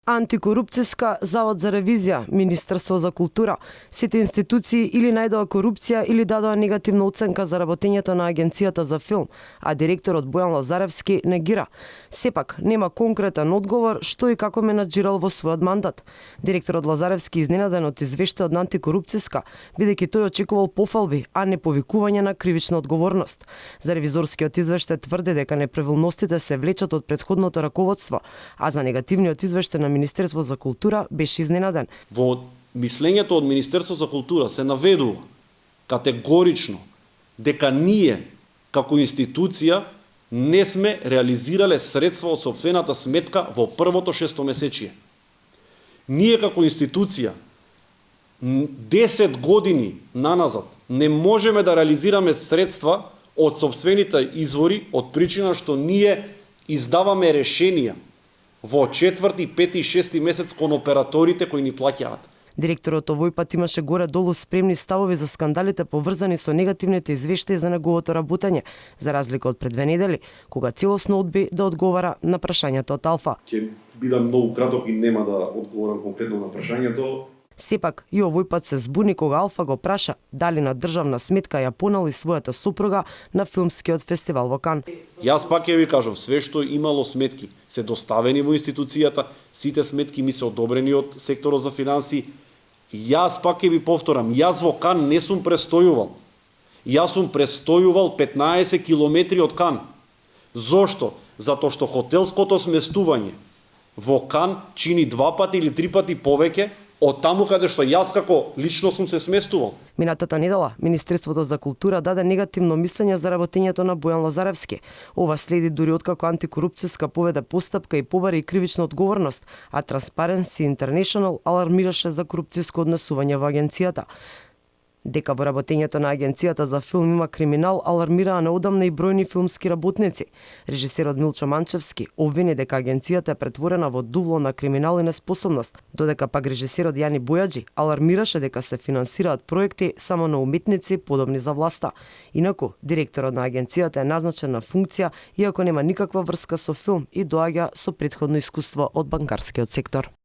Антикорупцијска, Завод за ревизија, Министерство за култура, сите институции или најдоа корупција или дадоа негативна оценка за работењето на Агенцијата за филм, а директорот Бојан Лазаревски негира. Сепак, нема конкретен одговор што и како менаџирал во својот мандат. Директорот Лазаревски изненаден од извештајот на Антикорупцијска, бидејќи тој очекувал пофалби, а не повикување на кривична одговорност. За ревизорскиот извештај тврди дека неправилностите се влечат од претходното раководство, а за негативниот извештај на Министерство за култура беше изненаден. Во мислењето од Министерство за култура се наведува категорично дека ние како институција не сме реализирале средства од сопствената сметка во првото шестомесечие. Ние како институција 10 години наназад не можеме да реализираме средства од сопствените извори од причина што ние издаваме решенија во 4, 5 и 6 месец кон операторите кои ни плаќаат. Директорот овој пат имаше горе-долу спремни ставови за скандалите поврзани со негативните извештаи за неговото работење, за разлика од пред 2 недели, кога целосно одби да одговара на прашањето од Алфа. Ќе бидам многу краток и нема да одговорам конкретно на прашањето. Сепак, и овој пат се збуни кога Алфа го праша дали на државна сметка ја понали својата супруга на филмскиот фестивал во Кан. Јас пак ќе ви кажам, све што имало сметки се доставени во институцијата, сите сметки ми се одобрени од секторот за финансии. Јас пак ќе ви повторам, јас во Кан не сум престојувал. Јас сум престојувал 15 километри од Кан. Зошто? Затоа што хотелското сместување во Кан чини 2 пати или 3 пати повеќе од таму каде што јас како лично сум се сместувал. Минатата недела, Министерството за култура даде негативно мислење за работењето на Бојан Лазаревски. Ова следи дури откако Антикорупцијска поведе постапка и побари кривична одговорност, а Transparency International алармираше за корупцијско однесување во агенцијата. Дека во работењето на Агенцијата за филм има криминал, алармираа неодамна и бројни филмски работници. Режисерот Милчо Манчевски обвини дека агенцијата е претворена во дувло на криминал и неспособност, додека пак режисерот Јани Бојаджи алармираше дека се финансираат проекти само на уметници подобни за власта. Инаку, директорот на агенцијата е назначен на функција, иако нема никаква врска со филм и доаѓа со претходно искуство од банкарскиот сектор.